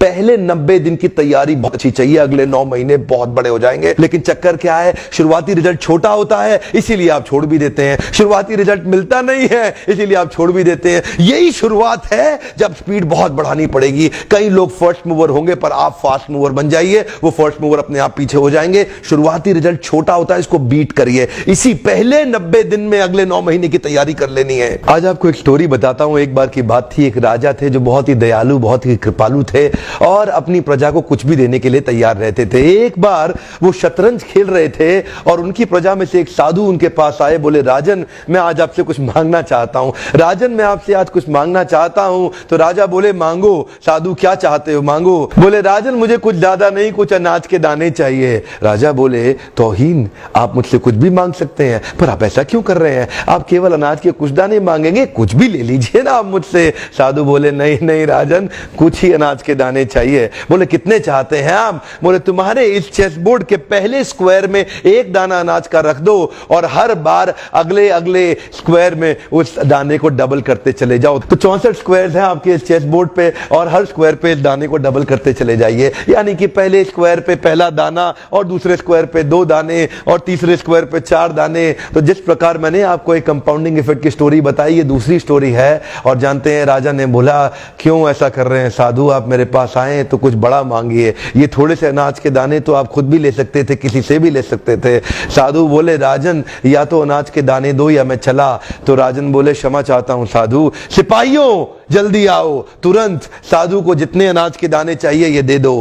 पहले 90 दिन की तैयारी बहुत अच्छी चाहिए, अगले 9 महीने बहुत बड़े हो जाएंगे। लेकिन चक्कर क्या है, शुरुआती रिजल्ट छोटा होता है, इसीलिए आप छोड़ भी देते हैं। शुरुआती रिजल्ट मिलता नहीं है, इसीलिए आप छोड़ भी देते हैं। यही शुरुआत है जब स्पीड बहुत बढ़ानी पड़ेगी। कई लोग फर्स्ट मूवर होंगे, पर आप फास्ट मूवर बन जाइए, वो फर्स्ट मूवर अपने आप पीछे हो जाएंगे। शुरुआती रिजल्ट छोटा होता है, इसको बीट करिए। इसी पहले 90 दिन में अगले 9 महीने की तैयारी कर लेनी है। आज आपको एक स्टोरी बताता हूं। एक बार की बात थी, एक राजा थे जो बहुत ही दयालु, बहुत ही कृपालु थे और अपनी प्रजा को कुछ भी देने के लिए तैयार रहते थे। एक बार वो शतरंज खेल रहे थे और उनकी प्रजा में से एक साधु उनके पास आए। बोले, राजन मैं आज आपसे कुछ मांगना चाहता हूं। राजन मैं आपसे आज कुछ मांगना चाहता हूं। तो राजा बोले, मांगो। साधु, क्या चाहते हो, मांगो। बोले, राजन मुझे कुछ ज्यादा नहीं, कुछ अनाज के दाने चाहिए। राजा बोले, तौहीन, आप मुझसे कुछ भी मांग सकते हैं, पर आप ऐसा क्यों कर रहे हैं? आप केवल अनाज के कुछ दाने मांगेंगे, कुछ भी ले लीजिए ना आप मुझसे। साधु बोले, नहीं नहीं राजन, कुछ ही अनाज के दाने चाहिए। बोले, कितने चाहते हैं आप? बोले, तुम्हारे इस चेस बोर्ड के पहले स्क्वायर में एक दाना अनाज का रख दो और हर बार अगले अगले स्क्वायर में उस दाने को डबल करते चले जाओ। तो 64 स्क्वायर हैं आपके इस चेस बोर्ड पे और हर स्क्वायर पे इस दाने को डबल करते चले जाइए। यानी कि पहले स्क्वायर पे पहला दाना और दूसरे स्क्वायर पे 2 दाने और तीसरे स्क्वायर पे 4 दाने। तो जिस प्रकार मैंने आपको एक कंपाउंडिंग इफेक्ट की स्टोरी बताई, ये दूसरी स्टोरी है। और जानते हैं, राजा ने बोला, क्यों ऐसा कर रहे हैं साधु, आप मेरे पास आए तो कुछ बड़ा मांगिए। ये थोड़े से अनाज के दाने तो आप खुद भी ले सकते थे, किसी से भी ले सकते थे। साधु बोले, राजन या तो अनाज के दाने दो या मैं चला। तो राजन बोले, क्षमा चाहता हूं साधु। सिपाहियों जल्दी आओ, तुरंत साधु को जितने अनाज के दाने चाहिए ये दे दो।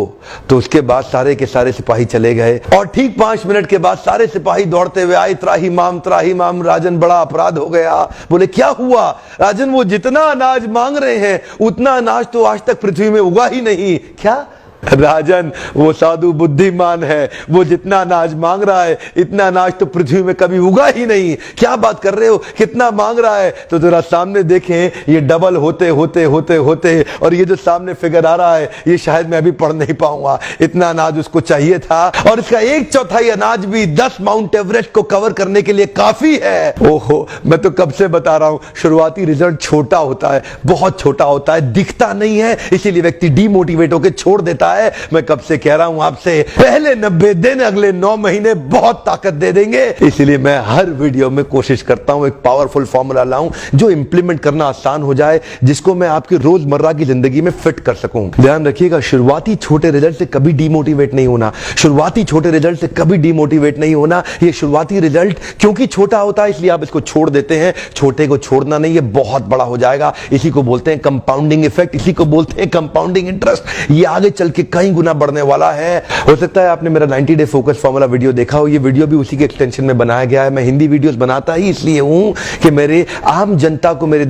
तो उसके बाद सारे के सारे सिपाही चले गए और ठीक 5 मिनट के बाद सारे सिपाही दौड़ते हुए आए, त्राहिमाम राजन, बड़ा अपराध हो गया। बोले, क्या हुआ? राजन, वो जितना अनाज मांग रहे हैं उतना अनाज तो आज तक पृथ्वी में उगा ही नहीं। क्या? राजन, वो साधु बुद्धिमान है, वो जितना अनाज मांग रहा है इतना अनाज तो पृथ्वी में कभी उगा ही नहीं। क्या बात कर रहे हो, कितना मांग रहा है? तो जरा सामने देखें, ये डबल होते होते होते होते और ये जो सामने फिगर आ रहा है ये शायद मैं अभी पढ़ नहीं पाऊंगा। इतना अनाज उसको चाहिए था और इसका 1/4 अनाज भी 10 माउंट एवरेस्ट को कवर करने के लिए काफी है। ओहो, मैं तो कब से बता रहा हूं, शुरुआती रिजल्ट छोटा होता है, बहुत छोटा होता है, दिखता नहीं है, इसीलिए व्यक्ति डीमोटिवेट होकर छोड़ देता है। मैं कब से कह रहा हूं आपसे, पहले 90 दिन अगले 9 महीने बहुत ताकत दे देंगे। इसलिए मैं हर वीडियो में कोशिश करता हूं एक पावरफुल फॉर्मूला लाऊं जो इंप्लीमेंट करना आसान हो जाए, जिसको मैं आपकी रोजमर्रा की जिंदगी में फिट कर सकूं। ध्यान रखिएगा, शुरुआती छोटे रिजल्ट से कभी डीमोटिवेट नहीं होना। शुरुआती छोटे रिजल्ट से कभी डीमोटिवेट नहीं होना। ये शुरुआती रिजल्ट क्योंकि छोटा होता है इसलिए आप इसको छोड़ देते हैं। छोटे को छोड़ना नहीं, ये बहुत बड़ा हो जाएगा। इसी को बोलते हैं कंपाउंडिंग इफेक्ट, इसी को बोलते हैं कंपाउंडिंग इंटरेस्ट। ये आगे चल के कई गुना बढ़ने वाला है। हो सकता है आपने मेरा 90 डे फोकस फार्मूला वीडियो देखा हो। ये वीडियो भी उसी के एक्सटेंशन में बनाया गया है। मैं हिंदी वीडियोस बनाता ही इसलिए हूं कि मेरे आम जनता को, मेरे